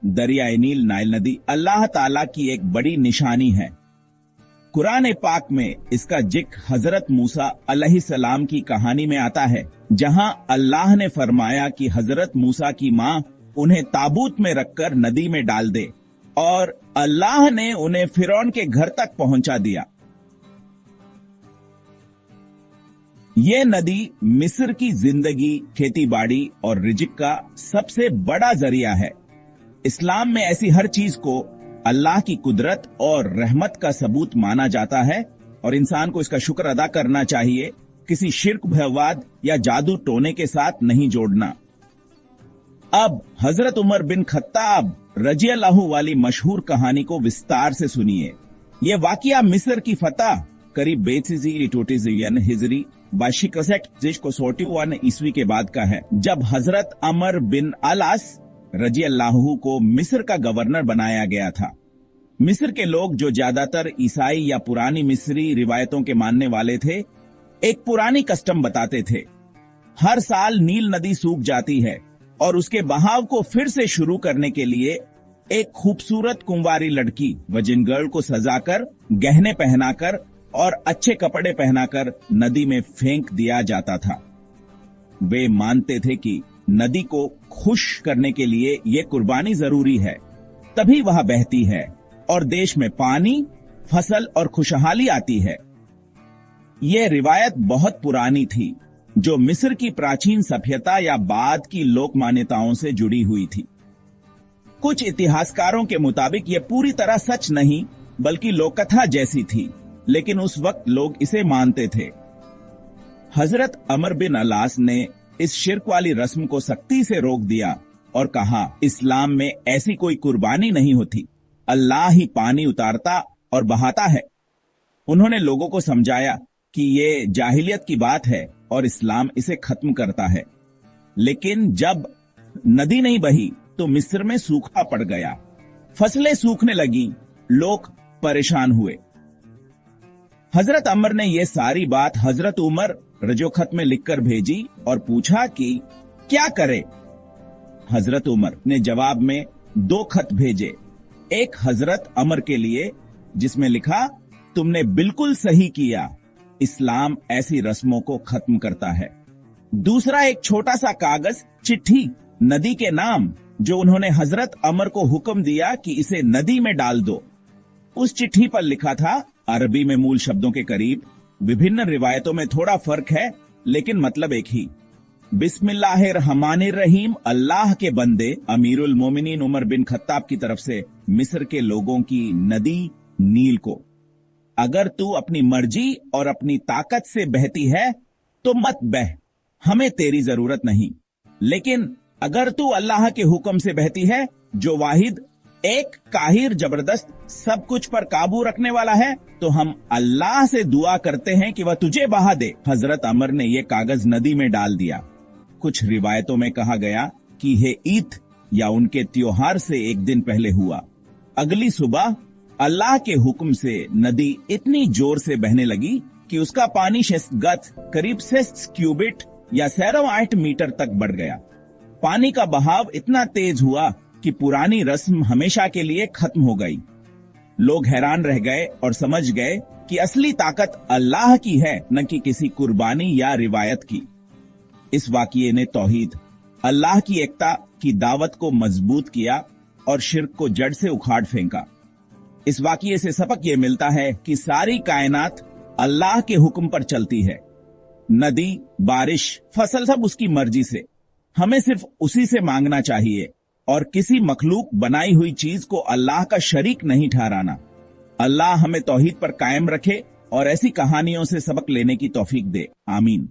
दरियाए नील Nile नदी अल्लाह ताला की एक बड़ी निशानी है। कुरान पाक में इसका जिक्र हजरत मूसा अलैहिस्सलाम की कहानी में आता है, जहां अल्लाह ने फरमाया कि हजरत मूसा की मां उन्हें ताबूत में रखकर नदी में डाल दे, और अल्लाह ने उन्हें फिरौन के घर तक पहुंचा दिया। ये नदी मिस्र की जिंदगी, खेती बाड़ी और रिजिक का सबसे बड़ा जरिया है। इस्लाम में ऐसी हर चीज को अल्लाह की कुदरत और रहमत का सबूत माना जाता है और इंसान को इसका शुक्र अदा करना चाहिए, किसी शिर्क भयवाद या जादू टोने के साथ नहीं जोड़ना। अब हजरत उमर बिन खत्ताब रज़ियल्लाहु वाली मशहूर कहानी को विस्तार से सुनिए। ये वाकया मिस्र की फतह करीब 840 हिजरी 2261 ईस्वी के बाद का है, जब हजरत अमर बिन अलास रज़ियल्लाहु को मिस्र का गवर्नर बनाया गया था। मिस्र के लोग, जो ज्यादातर ईसाई या पुरानी मिस्री रिवायतों के मानने वाले थे, एक पुरानी कस्टम बताते थे। हर साल नील नदी सूख जाती है और उसके बहाव को फिर से शुरू करने के लिए एक खूबसूरत कुंवारी लड़की वर्जिन गर्ल को सजाकर, गहने पहनाकर और अच्छे कपड़े पहनाकर नदी में फेंक दिया जाता था। वे मानते थे कि नदी को खुश करने के लिए ये कुर्बानी जरूरी है, तभी वह बहती है और देश में पानी, फसल और खुशहाली आती है। ये रिवायत बहुत पुरानी थी, जो मिस्र की प्राचीन सभ्यता या बाद की लोक मान्यताओं से जुड़ी हुई थी। कुछ इतिहासकारों के मुताबिक ये पूरी तरह सच नहीं, बल्कि लोककथा जैसी थी, लेकिन उस वक्त लोग इसे मानते थे। हजरत अमर बिन अलास ने इस शिर्क वाली रस्म को सख्ती से रोक दिया और कहा, इस्लाम में ऐसी कोई कुर्बानी नहीं होती, अल्लाह ही पानी उतारता और बहाता है। उन्होंने लोगों को समझाया कि ये जाहिलियत की बात है और इस्लाम इसे खत्म करता है। लेकिन जब नदी नहीं बही तो मिस्र में सूखा पड़ गया, फसलें सूखने लगी, लोग परेशान हुए। हजरत अमर ने यह सारी बात हजरत उमर रजोखत में लिखकर भेजी और पूछा कि क्या करे। हजरत उमर ने जवाब में 2 खत भेजे। एक हजरत अमर के लिए, जिसमें लिखा, तुमने बिल्कुल सही किया, इस्लाम ऐसी रस्मों को खत्म करता है। दूसरा एक छोटा सा कागज चिट्ठी नदी के नाम, जो उन्होंने हजरत अमर को हुक्म दिया कि इसे नदी में डाल दो। उस चिट्ठी पर लिखा था, अरबी में मूल शब्दों के करीब, विभिन्न रिवायतों में थोड़ा फर्क है लेकिन मतलब एक ही, बिस्मिल्लाहिर्रहमानिर्रहीम, अल्लाह के बंदे अमीरुल मोमिनीन उमर बिन खत्ताब की तरफ से मिस्र के लोगों की नदी नील को, अगर तू अपनी मर्जी और अपनी ताकत से बहती है तो मत बह, हमें तेरी जरूरत नहीं। लेकिन अगर तू अल्लाह के हुक्म से बहती है, जो वाहिद एक काहिर जबरदस्त सब कुछ पर काबू रखने वाला है, तो हम अल्लाह से दुआ करते हैं कि वह तुझे बहा दे। हजरत अमर ने यह कागज नदी में डाल दिया। कुछ रिवायतों में कहा गया कि यह ईद या उनके त्योहार से एक दिन पहले हुआ। अगली सुबह अल्लाह के हुक्म से नदी इतनी जोर से बहने लगी कि उसका पानी 6 गज करीब 6 क्यूबिट या 8 मीटर तक बढ़ गया। पानी का बहाव इतना तेज हुआ कि पुरानी रस्म हमेशा के लिए खत्म हो गई। लोग हैरान रह गए और समझ गए कि असली ताकत अल्लाह की है, न कि किसी कुर्बानी या रिवायत की। इस वाकये ने तौहीद, अल्लाह की एकता की दावत को मजबूत किया और शिर्क को जड़ से उखाड़ फेंका। इस वाकये से सबक ये मिलता है कि सारी कायनात अल्लाह के हुक्म पर चलती है। नदी, बारिश, फसल सब उसकी मर्जी से। हमें सिर्फ उसी से मांगना चाहिए और किसी मखलूक बनाई हुई चीज को अल्लाह का शरीक नहीं ठहराना। अल्लाह हमें तौहीद पर कायम रखे और ऐसी कहानियों से सबक लेने की तौफीक दे। आमीन।